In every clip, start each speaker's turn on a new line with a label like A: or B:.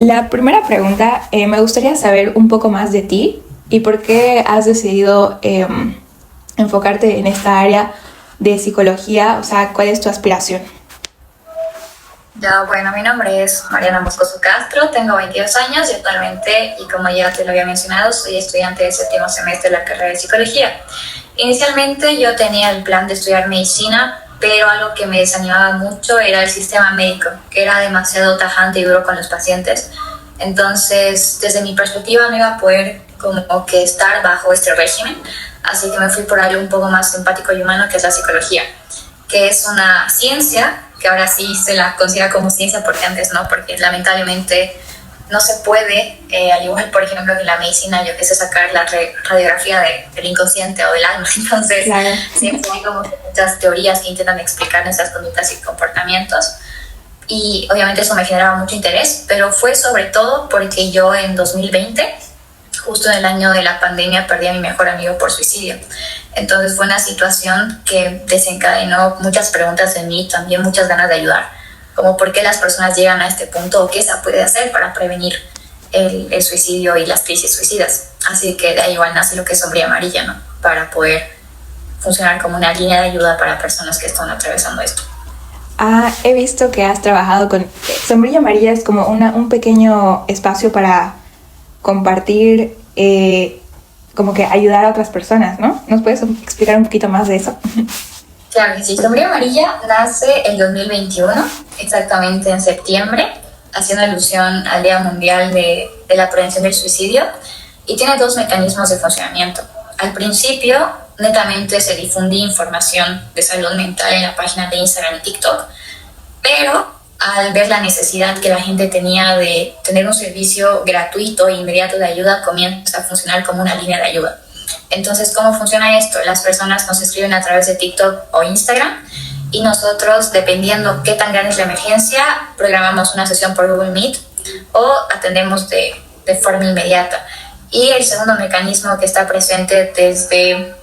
A: La primera pregunta, me gustaría saber un poco más de ti y por qué has decidido enfocarte en esta área de psicología, o sea, ¿cuál es tu aspiración?
B: Ya, bueno, mi nombre es Mariana Moscoso Castro, tengo 22 años y actualmente, y como ya te lo había mencionado, soy estudiante de séptimo semestre de la carrera de psicología. Inicialmente yo tenía el plan de estudiar medicina, pero algo que me desanimaba mucho era el sistema médico, que era demasiado tajante y duro con los pacientes. Entonces, desde mi perspectiva no iba a poder como que estar bajo este régimen, así que me fui por algo un poco más simpático y humano, que es la psicología, que es una ciencia que ahora sí se la considera como ciencia porque antes no, porque lamentablemente no se puede, al igual por ejemplo que en la medicina, yo que sé, sacar la radiografía del inconsciente o del alma. Entonces
A: Claro.
B: siempre hay como muchas teorías que intentan explicar nuestras conductas y comportamientos, y obviamente eso me generaba mucho interés, pero fue sobre todo porque yo en 2020, justo en el año de la pandemia, perdí a mi mejor amigo por suicidio. Entonces fue una situación que desencadenó muchas preguntas en mí, también muchas ganas de ayudar, como por qué las personas llegan a este punto o qué se puede hacer para prevenir el suicidio y las crisis suicidas. Así que de ahí igual nace lo que es Sombría Amarilla, ¿no? Para poder funcionar como una línea de ayuda para personas que están atravesando esto.
A: Ah, he visto que has trabajado con Sombrilla Amarilla, es como un pequeño espacio para compartir, como que ayudar a otras personas, ¿no? ¿Nos puedes explicar un poquito más de eso?
B: Claro que sí. Sombría Amarilla nace en 2021, exactamente en septiembre, haciendo alusión al Día Mundial de la Prevención del Suicidio, y tiene dos mecanismos de funcionamiento. Al principio, netamente se difundía información de salud mental en la página de Instagram y TikTok, pero al ver la necesidad que la gente tenía de tener un servicio gratuito e inmediato de ayuda, comienza a funcionar como una línea de ayuda. Entonces, ¿cómo funciona esto? Las personas nos escriben a través de TikTok o Instagram, y nosotros, dependiendo qué tan grande es la emergencia, programamos una sesión por Google Meet o atendemos de forma inmediata. Y el segundo mecanismo que está presente desde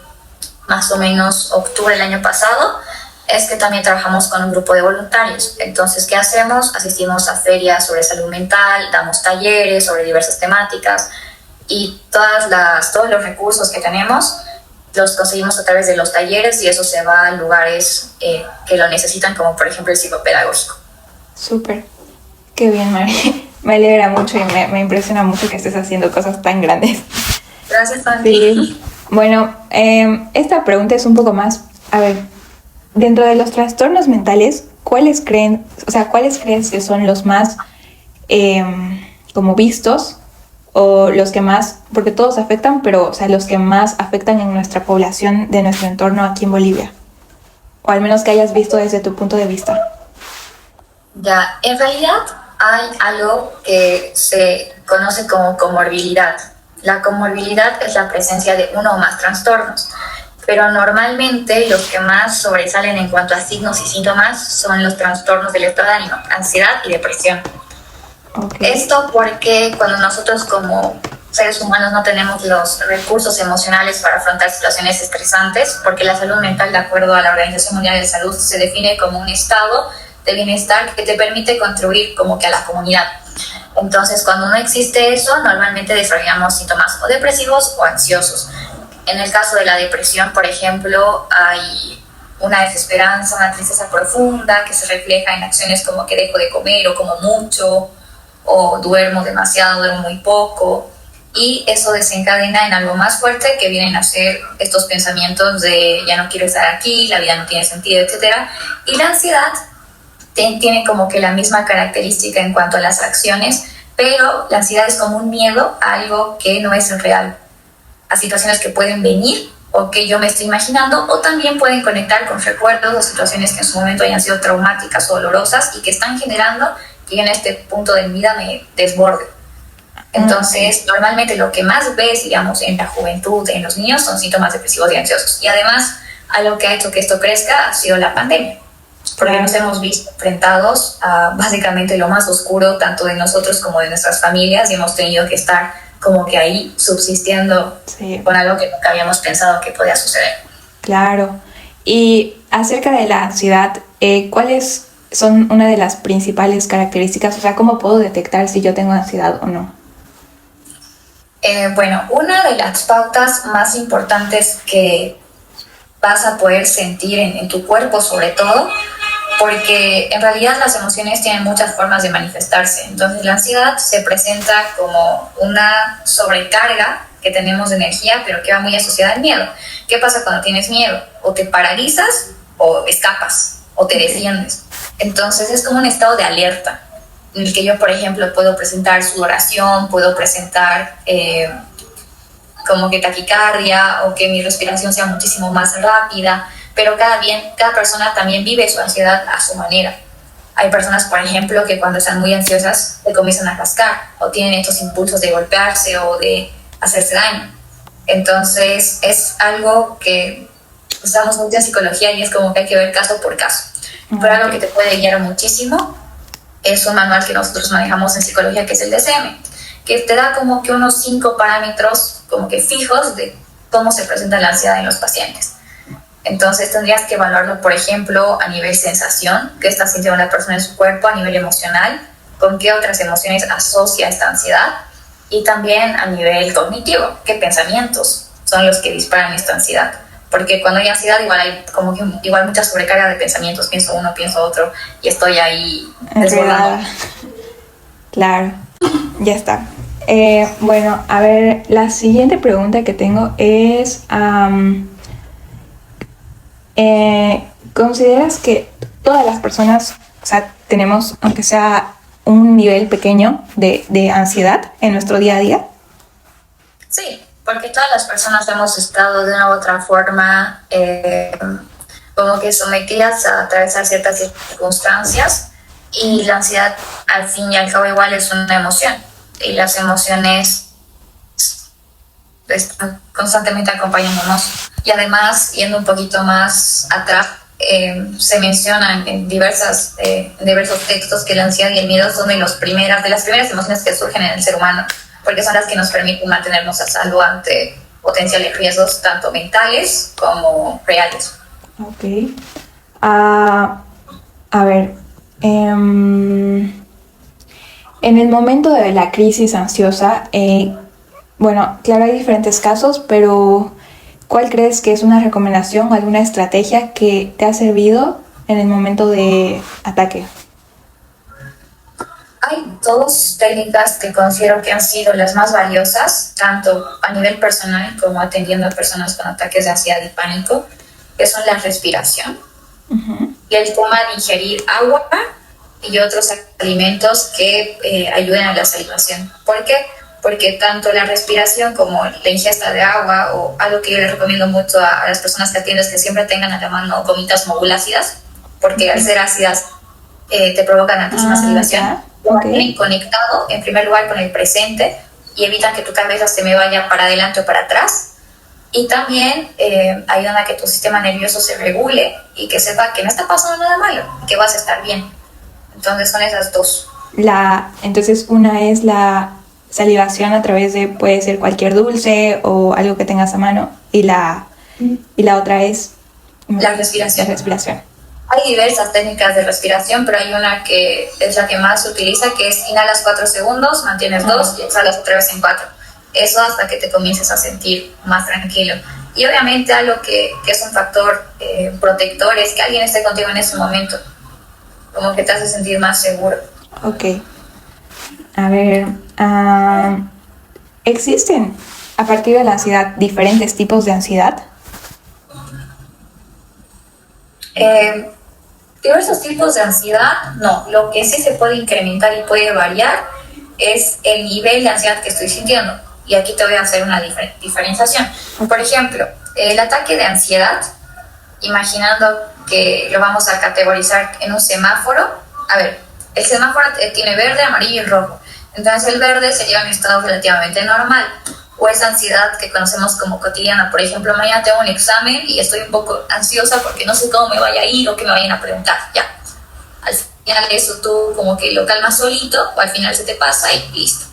B: más o menos octubre del año pasado es que también trabajamos con un grupo de voluntarios. Entonces, ¿qué hacemos? Asistimos a ferias sobre salud mental, damos talleres sobre diversas temáticas, y todos los recursos que tenemos los conseguimos a través de los talleres, y eso se va a lugares que lo necesitan, como por ejemplo el psicopedagógico.
A: Súper, qué bien, Mari. Me alegra mucho y me impresiona mucho que estés haciendo cosas tan grandes.
B: Gracias, Fanny.
A: Sí. Bueno, esta pregunta es un poco más, a ver, dentro de los trastornos mentales, ¿cuáles crees que son los más como vistos o los que más, porque todos afectan, pero o sea, los que más afectan en nuestra población de nuestro entorno aquí en Bolivia? O al menos que hayas visto desde tu punto de vista.
B: Ya, en realidad hay algo que se conoce como comorbilidad. La comorbilidad es la presencia de uno o más trastornos, pero normalmente los que más sobresalen en cuanto a signos y síntomas son los trastornos del estado de ánimo, ansiedad y depresión.
A: Okay.
B: Esto porque cuando nosotros como seres humanos no tenemos los recursos emocionales para afrontar situaciones estresantes, porque la salud mental, de acuerdo a la Organización Mundial de la Salud, se define como un estado de bienestar que te permite contribuir como que a la comunidad. Entonces, cuando no existe eso, normalmente desarrollamos síntomas o depresivos o ansiosos. En el caso de la depresión, por ejemplo, hay una desesperanza, una tristeza profunda que se refleja en acciones como que dejo de comer o como mucho, o duermo demasiado, duermo muy poco, y eso desencadena en algo más fuerte, que vienen a ser estos pensamientos de ya no quiero estar aquí, la vida no tiene sentido, etc. Y la ansiedad tiene como que la misma característica en cuanto a las acciones, pero la ansiedad es como un miedo a algo que no es real, a situaciones que pueden venir o que yo me estoy imaginando, o también pueden conectar con recuerdos o situaciones que en su momento hayan sido traumáticas o dolorosas y que están generando que en este punto de mi vida me desborde. Entonces, normalmente lo que más ves, digamos, en la juventud, en los niños, son síntomas depresivos y ansiosos. Y además, algo que ha hecho que esto crezca ha sido la pandemia, porque nos hemos visto enfrentados a básicamente lo más oscuro, tanto de nosotros como de nuestras familias, y hemos tenido que estar como que ahí subsistiendo con algo que nunca habíamos pensado que podía suceder.
A: Claro. Y acerca de la ansiedad, ¿cuál es son una de las principales características? O sea, ¿cómo puedo detectar si yo tengo ansiedad o no?
B: Bueno, una de las pautas más importantes que vas a poder sentir en tu cuerpo sobre todo, porque en realidad las emociones tienen muchas formas de manifestarse. Entonces la ansiedad se presenta como una sobrecarga que tenemos de energía, pero que va muy asociada al miedo. ¿Qué pasa cuando tienes miedo? O te paralizas o escapas o te defiendes. Entonces es como un estado de alerta en el que yo, por ejemplo, puedo presentar sudoración, puedo presentar como que taquicardia o que mi respiración sea muchísimo más rápida, pero cada persona también vive su ansiedad a su manera. Hay personas, por ejemplo, que cuando están muy ansiosas se comienzan a rascar o tienen estos impulsos de golpearse o de hacerse daño. Entonces es algo que usamos mucho en psicología y es como que hay que ver caso por caso. Pero algo que te puede guiar muchísimo es un manual que nosotros manejamos en psicología, que es el DSM, que te da como que unos 5 parámetros como que fijos de cómo se presenta la ansiedad en los pacientes. Entonces tendrías que evaluarlo, por ejemplo, a nivel sensación, qué está sintiendo la persona en su cuerpo, a nivel emocional, con qué otras emociones asocia esta ansiedad, y también a nivel cognitivo, qué pensamientos son los que disparan esta ansiedad. Porque cuando hay ansiedad igual hay como que igual mucha sobrecarga de pensamientos, pienso uno, pienso otro, y estoy ahí desbordada.
A: Claro, ya está. Bueno, a ver, la siguiente pregunta que tengo es, ¿consideras que todas las personas, o sea, tenemos, aunque sea un nivel pequeño de ansiedad en nuestro día a día?
B: Sí, porque todas las personas hemos estado de una u otra forma como que sometidas a atravesar ciertas circunstancias, y la ansiedad al fin y al cabo igual es una emoción, y las emociones están constantemente acompañándonos. Y además, yendo un poquito más atrás, se mencionan en diversos textos que la ansiedad y el miedo son de las primeras emociones que surgen en el ser humano, porque son las que nos permiten mantenernos a salvo ante potenciales riesgos, tanto mentales como reales.
A: Ok. A ver, en el momento de la crisis ansiosa, bueno, claro, hay diferentes casos, pero ¿cuál crees que es una recomendación o alguna estrategia que te ha servido en el momento de ataque?
B: Hay 2 técnicas que considero que han sido las más valiosas, tanto a nivel personal como atendiendo a personas con ataques de ansiedad y pánico, que son la respiración y el tema de ingerir agua y otros alimentos que ayuden a la salivación. ¿Por qué? Porque tanto la respiración como la ingesta de agua, o algo que yo les recomiendo mucho a las personas que atiendo, es que siempre tengan a la mano gomitas Mogul ácidas, porque al ser ácidas te provocan altísima salivación. Te mantienen conectado en primer lugar con el presente y evitan que tu cabeza se me vaya para adelante o para atrás, y también ayudan a que tu sistema nervioso se regule y que sepa que no está pasando nada malo, que vas a estar bien. Entonces son esas 2.
A: Entonces una es la salivación a través de, puede ser cualquier dulce o algo que tengas a mano, y la otra es
B: la respiración. Hay diversas técnicas de respiración, pero hay una que es la que más se utiliza, que es inhalas 4 segundos, mantienes 2 y exhalas otra vez en 4. Eso hasta que te comiences a sentir más tranquilo. Y obviamente algo que es un factor protector es que alguien esté contigo en ese momento, como que te hace sentir más seguro.
A: Ok. A ver, ¿existen a partir de la ansiedad diferentes tipos de ansiedad?
B: Diversos tipos de ansiedad, no. Lo que sí se puede incrementar y puede variar es el nivel de ansiedad que estoy sintiendo. Y aquí te voy a hacer una diferenciación. Por ejemplo, el ataque de ansiedad, imaginando que lo vamos a categorizar en un semáforo. A ver, el semáforo tiene verde, amarillo y rojo. Entonces el verde sería un estado relativamente normal, o esa ansiedad que conocemos como cotidiana. Por ejemplo, mañana tengo un examen y estoy un poco ansiosa porque no sé cómo me vaya a ir o qué me vayan a preguntar. Ya, al final eso tú como que lo calmas solito, o al final se te pasa y listo.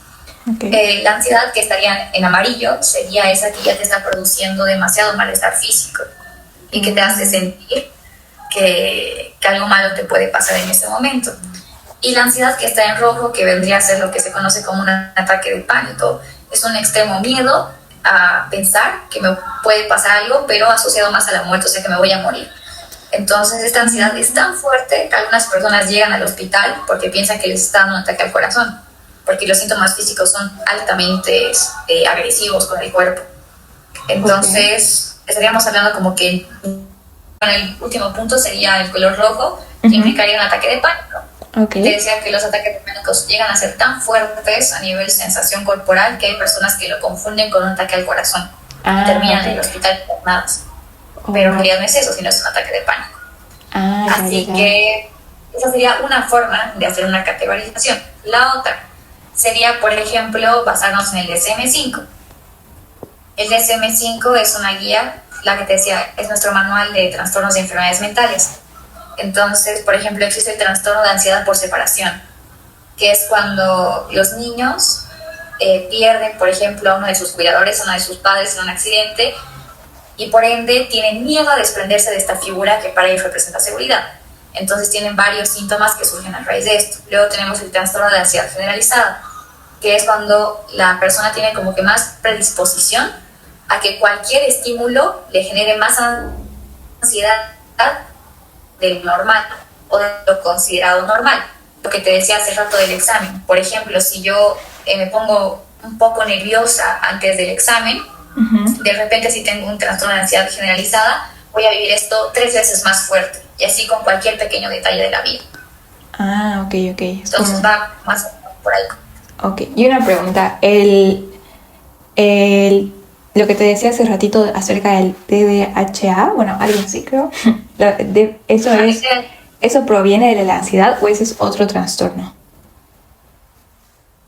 B: Okay. La ansiedad que estaría en amarillo sería esa que ya te está produciendo demasiado malestar físico y que te hace sentir que algo malo te puede pasar en ese momento. Y la ansiedad que está en rojo, que vendría a ser lo que se conoce como un ataque de pánico, es un extremo miedo a pensar que me puede pasar algo, pero asociado más a la muerte, o sea que me voy a morir. Entonces esta ansiedad es tan fuerte que algunas personas llegan al hospital porque piensan que les está dando un ataque al corazón, porque los síntomas físicos son altamente agresivos con el cuerpo. Entonces estaríamos hablando como que el último punto sería el color rojo, que implicaría un ataque de pánico. Te decía que los ataques de pánico llegan a ser tan fuertes a nivel sensación corporal que hay personas que lo confunden con un ataque al corazón y terminan en el hospital internadas. Pero en realidad no es eso, sino es un ataque de pánico. Así que esa sería una forma de hacer una categorización. La otra sería, por ejemplo, basarnos en el DSM-5. El DSM-5 es una guía, la que te decía, es nuestro manual de trastornos de enfermedades mentales. Entonces, por ejemplo, existe el trastorno de ansiedad por separación, que es cuando los niños pierden, por ejemplo, a uno de sus cuidadores, a uno de sus padres en un accidente, y por ende tienen miedo a desprenderse de esta figura que para ellos representa seguridad. Entonces tienen varios síntomas que surgen a raíz de esto. Luego tenemos el trastorno de ansiedad generalizada, que es cuando la persona tiene como que más predisposición a que cualquier estímulo le genere más ansiedad de lo normal o de lo considerado normal. Lo que te decía hace rato del examen. Por ejemplo, si yo me pongo un poco nerviosa antes del examen, de repente si tengo un trastorno de ansiedad generalizada, voy a vivir esto 3 veces más fuerte, y así con cualquier pequeño detalle de la vida.
A: Ok.
B: Entonces va más por ahí.
A: Ok, y una pregunta, lo que te decía hace ratito acerca del TDAH, bueno, algo así creo, ¿eso proviene de la ansiedad o ese es otro trastorno?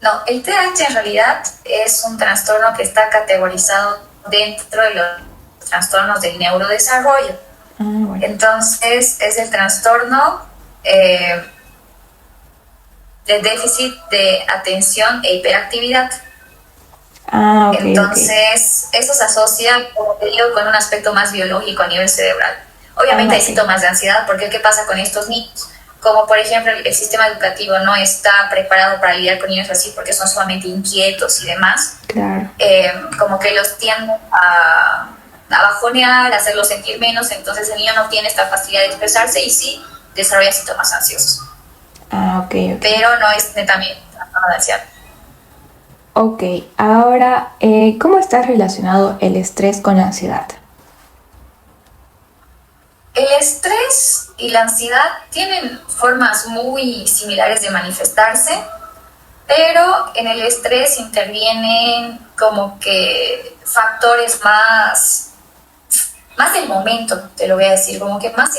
B: No, el TDAH en realidad es un trastorno que está categorizado dentro de los trastornos del neurodesarrollo. Bueno. Entonces es el trastorno de déficit de atención e hiperactividad. Entonces eso se asocia, como te digo, con un aspecto más biológico a nivel cerebral. Obviamente hay síntomas de ansiedad, porque ¿qué pasa con estos niños? Como por ejemplo el sistema educativo no está preparado para lidiar con niños así porque son sumamente inquietos y demás. Claro. Como que los tienden a bajonear, a hacerlos sentir menos, entonces el niño no tiene esta facilidad de expresarse y sí desarrolla síntomas ansiosos. Pero no es netamente de ansiedad.
A: Ok, ahora, ¿cómo está relacionado el estrés con la ansiedad?
B: El estrés y la ansiedad tienen formas muy similares de manifestarse, pero en el estrés intervienen como que factores más del momento, te lo voy a decir, como que más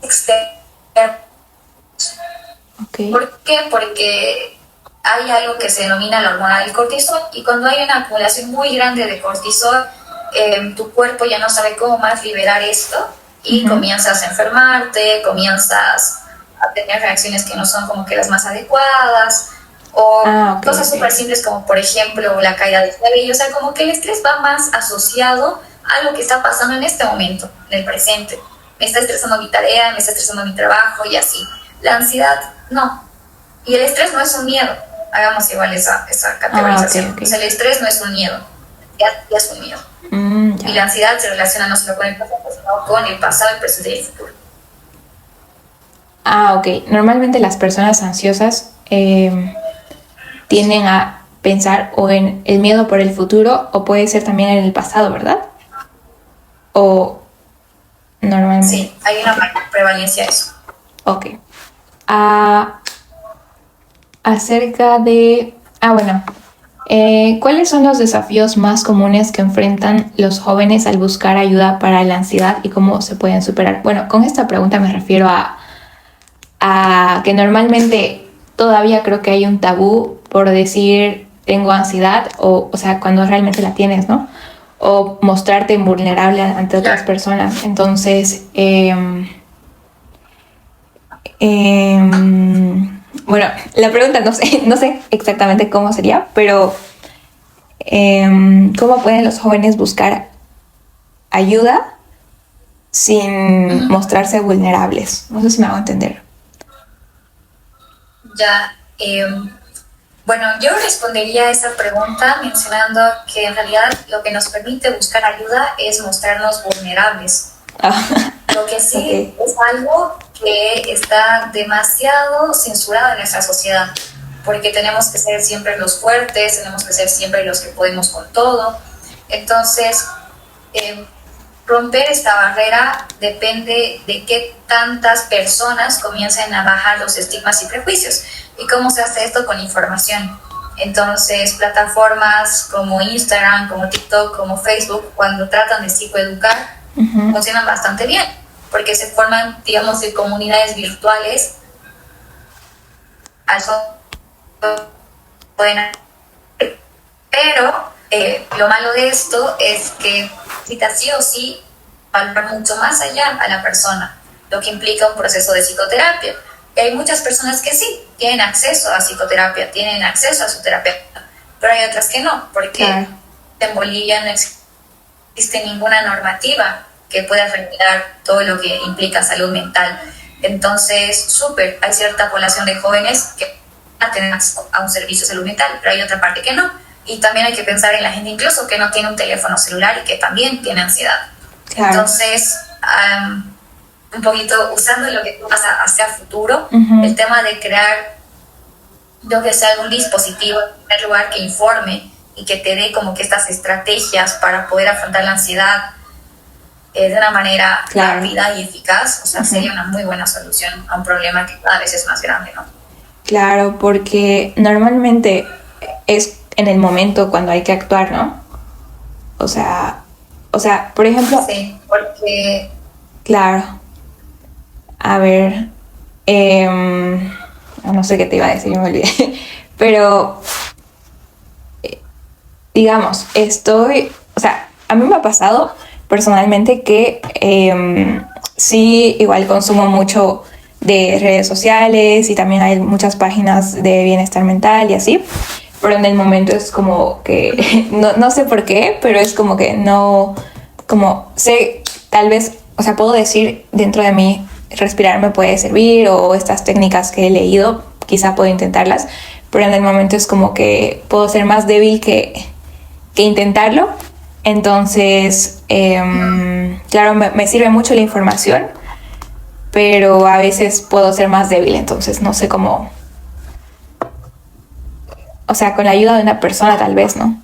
B: externos. ¿Por qué? Porque hay algo que se denomina la hormona del cortisol, y cuando hay una acumulación muy grande de cortisol, tu cuerpo ya no sabe cómo más liberar esto y comienzas a enfermarte, comienzas a tener reacciones que no son como que las más adecuadas, o cosas súper simples como por ejemplo la caída del cabello. O sea, como que el estrés va más asociado a lo que está pasando en este momento, en el presente. Me está estresando mi tarea, me está estresando mi trabajo y así. La ansiedad, no. Y el estrés no es un miedo. Hagamos igual esa categorización. O sea, el estrés no es un miedo. Ya es un miedo. Y la ansiedad se relaciona no solo con el pasado, sino con el pasado, el presente y el futuro.
A: Normalmente las personas ansiosas tienden a pensar o en el miedo por el futuro o puede ser también en el pasado, ¿verdad? O normalmente.
B: Sí, hay una prevalencia de eso.
A: Acerca de... ¿cuáles son los desafíos más comunes que enfrentan los jóvenes al buscar ayuda para la ansiedad y cómo se pueden superar? Bueno, con esta pregunta me refiero a que normalmente todavía creo que hay un tabú por decir tengo ansiedad o sea, cuando realmente la tienes, ¿no? O mostrarte vulnerable ante otras personas. Entonces, bueno, la pregunta no sé exactamente cómo sería, pero ¿cómo pueden los jóvenes buscar ayuda sin mostrarse vulnerables. No sé si me hago entender.
B: Ya, bueno, yo respondería a esa pregunta mencionando que en realidad lo que nos permite buscar ayuda es mostrarnos vulnerables. Lo que sí es algo que está demasiado censurado en nuestra sociedad, porque tenemos que ser siempre los fuertes, tenemos que ser siempre los que podemos con todo. Entonces, romper esta barrera depende de que tantas personas comiencen a bajar los estigmas y prejuicios. ¿Y cómo se hace esto? Con información. Entonces, plataformas como Instagram, como TikTok, como Facebook, cuando tratan de psicoeducar, funcionan bastante bien, porque se forman, digamos, de comunidades virtuales. Pero lo malo de esto es que necesita sí o sí valorar mucho más allá a la persona, lo que implica un proceso de psicoterapia. Y hay muchas personas que sí tienen acceso a psicoterapia, tienen acceso a su terapeuta, pero hay otras que no, porque en Bolivia no existe ninguna normativa que pueda regular todo lo que implica salud mental. Entonces, hay cierta población de jóvenes que van a tener acceso a un servicio de salud mental, pero hay otra parte que no. Y también hay que pensar en la gente incluso que no tiene un teléfono celular y que también tiene ansiedad. Claro. Entonces, un poquito usando lo que tú vas a hacer a futuro, el tema de crear, yo que sé, algún dispositivo en primer lugar que informe y que te dé como que estas estrategias para poder afrontar la ansiedad de una manera rápida y eficaz, o sea, sería una muy buena solución a un problema que cada vez es más grande, ¿no?
A: Claro, porque normalmente es en el momento cuando hay que actuar, ¿no? O sea, por ejemplo...
B: Sí, porque...
A: Claro. A ver... no sé qué te iba a decir, me olvidé. Pero... digamos, o sea, a mí me ha pasado personalmente que sí, igual consumo mucho de redes sociales y también hay muchas páginas de bienestar mental y así, pero en el momento es como que, no sé por qué, pero es como que no, como sé, tal vez, o sea, puedo decir dentro de mí, respirar me puede servir o estas técnicas que he leído, quizá puedo intentarlas, pero en el momento es como que puedo ser más débil que intentarlo. Entonces, claro, me sirve mucho la información, pero a veces puedo ser más débil, entonces no sé cómo... O sea, con la ayuda de una persona tal vez, ¿no?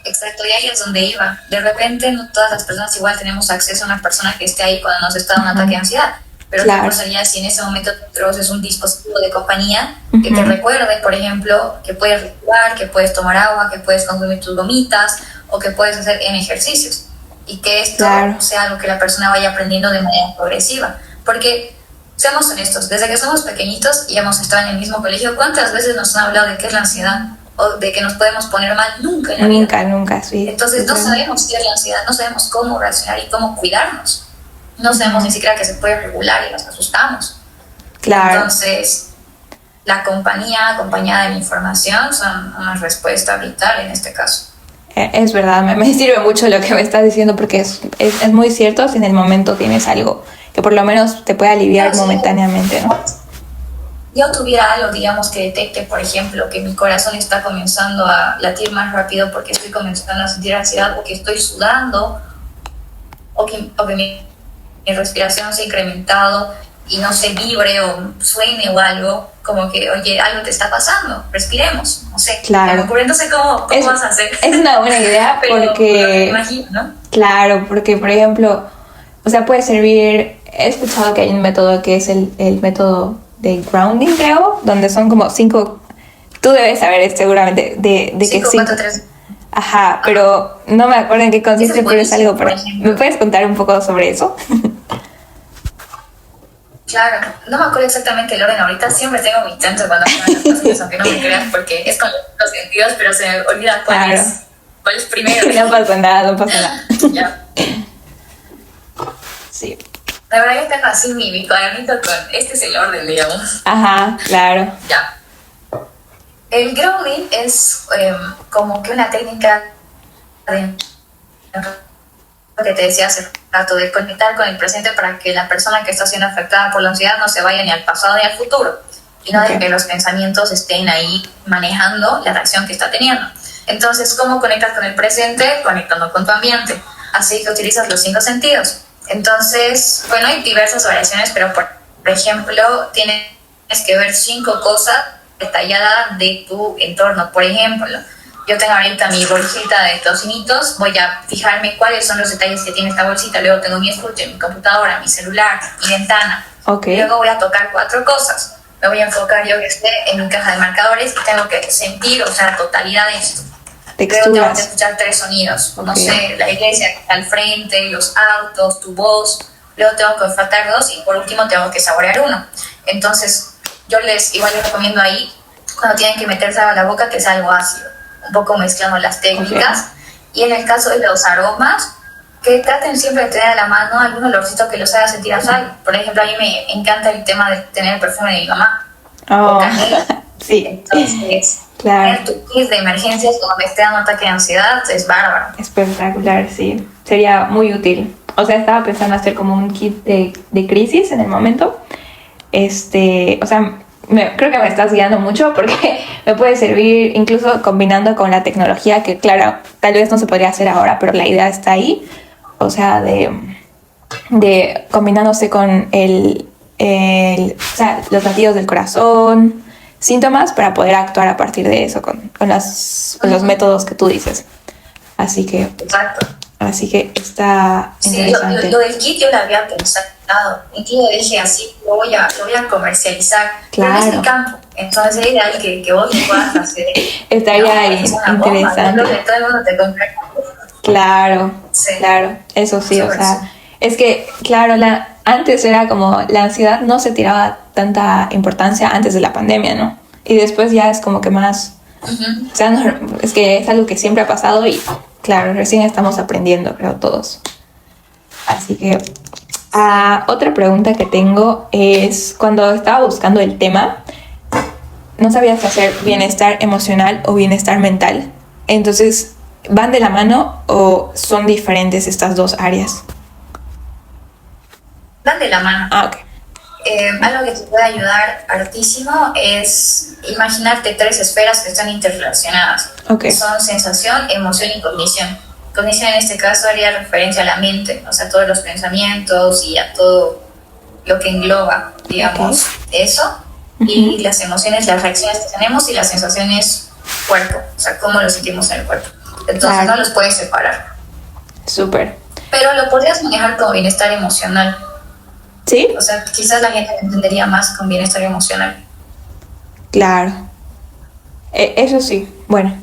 B: Exacto, y ahí es donde iba. De repente no todas las personas igual tenemos acceso a una persona que esté ahí cuando nos está dando un ataque de ansiedad. Pero otra cosa ya si en ese momento es un dispositivo de compañía que te recuerde, por ejemplo, que puedes respirar, que puedes tomar agua, que puedes consumir tus gomitas o que puedes hacer en ejercicios. Y que esto sea algo que la persona vaya aprendiendo de manera progresiva. Porque, seamos honestos, desde que somos pequeñitos y hemos estado en el mismo colegio, ¿cuántas veces nos han hablado de qué es la ansiedad? O de que nos podemos poner mal, nunca en la vida.
A: Nunca, sí.
B: Entonces no sabemos qué es la ansiedad, no sabemos cómo reaccionar y cómo cuidarnos. No sabemos ni siquiera que se puede regular y nos asustamos.
A: Claro.
B: Entonces, la compañía acompañada de la información son una respuesta vital en este caso.
A: Es verdad, me sirve mucho lo que me estás diciendo porque es muy cierto si en el momento tienes algo que por lo menos te puede aliviar momentáneamente, ¿no?
B: Yo tuviera algo, digamos, que detecte, por ejemplo, que mi corazón está comenzando a latir más rápido porque estoy comenzando a sentir ansiedad o que estoy sudando o que mi respiración se ha incrementado y no se vibre o suene o algo, como que, oye, algo te está pasando, respiremos, no sé.
A: Claro.
B: Me ocurre, no sé cómo vas a hacer.
A: Es una buena idea porque...
B: me imagino, ¿no?
A: Claro, porque, por ejemplo, o sea, puede servir... He escuchado que hay un método que es el método de grounding, creo, donde son como 5... Tú debes saber seguramente de
B: 5,
A: que
B: 4, 3...
A: Ajá, pero no me acuerdo en qué consiste, pero es algo para... ¿Me puedes contar un poco sobre eso?
B: Claro, no me acuerdo exactamente el orden ahorita, siempre tengo mi chance cuando me las cosas, aunque no me creas, porque es con los sentidos, pero se me olvida cuál es primero.
A: No pasa nada.
B: Ya.
A: Sí.
B: La verdad que tengo así mi cuadernito con, este es el orden, digamos.
A: Ajá, claro.
B: Ya. El grounding es como que una técnica de que te decía hace rato, de conectar con el presente para que la persona que está siendo afectada por la ansiedad no se vaya ni al pasado ni al futuro, y no de que los pensamientos estén ahí manejando la reacción que está teniendo. Entonces, ¿cómo conectas con el presente? Conectando con tu ambiente. Así que utilizas los 5 sentidos. Entonces, bueno, hay diversas variaciones, pero por ejemplo, tienes que ver 5 cosas detalladas de tu entorno. Por ejemplo, yo tengo ahorita mi bolsita de tocinitos, voy a fijarme cuáles son los detalles que tiene esta bolsita, luego tengo mi estuche, mi computadora, mi celular, mi ventana. Luego voy a tocar 4 cosas. Me voy a enfocar, yo que esté en mi caja de marcadores y tengo que sentir, o sea, la totalidad de esto. Luego tengo que escuchar 3 sonidos, no sé, la iglesia que está al frente, los autos, tu voz. Luego tengo que olfatar 2 y por último tengo que saborear 1. Entonces, yo les recomiendo ahí, cuando tienen que meterse a la boca, que sea algo ácido, un poco mezclando las técnicas. Y en el caso de los aromas, que traten siempre de tener a la mano algún olorcito que los haga sentir a sal. Por ejemplo, a mí me encanta el tema de tener el perfume de mi mamá.
A: Oh, sí.
B: Entonces,
A: claro.
B: tener tu kit de emergencias cuando me esté dando un ataque de ansiedad es bárbaro.
A: Espectacular, sí. Sería muy útil. O sea, estaba pensando hacer como un kit de crisis en el momento. O sea, creo que me estás guiando mucho porque me puede servir incluso combinando con la tecnología, que claro, tal vez no se podría hacer ahora, pero la idea está ahí. O sea, de combinándose con o sea, los latidos del corazón, síntomas, para poder actuar a partir de eso con los métodos que tú dices. Así que está interesante.
B: Sí, lo del kit yo lo había pensado, incluso dije así, lo voy a comercializar, claro. Pero es mi campo, entonces es ideal que vos lo puedas hacer.
A: Estaría ahí, interesante.
B: Bomba, todo el mundo te compra.
A: Claro, sí. Claro, eso sí, o sea, es que, claro, antes era como, la ansiedad no se tiraba tanta importancia antes de la pandemia, ¿no? Y después ya es como que más, o sea, es que es algo que siempre ha pasado y, claro, recién estamos aprendiendo, creo, todos. Así que, otra pregunta que tengo es, cuando estaba buscando el tema, no sabía si hacer bienestar emocional o bienestar mental. Entonces, ¿van de la mano o son diferentes estas dos áreas?
B: Van de la mano.
A: Ok.
B: Algo que te puede ayudar hartísimo es imaginarte 3 esferas que están interrelacionadas.
A: Okay.
B: Son sensación, emoción y cognición. Cognición en este caso haría referencia a la mente, o sea, todos los pensamientos y a todo lo que engloba, digamos, eso. Y las emociones, las reacciones que tenemos, y las sensaciones, cuerpo, o sea, cómo lo sentimos en el cuerpo. Entonces no los puedes separar.
A: Súper.
B: Pero lo podrías manejar como bienestar emocional.
A: ¿Sí?
B: O sea, quizás la gente entendería más con bienestar emocional.
A: Claro. Eso sí, bueno.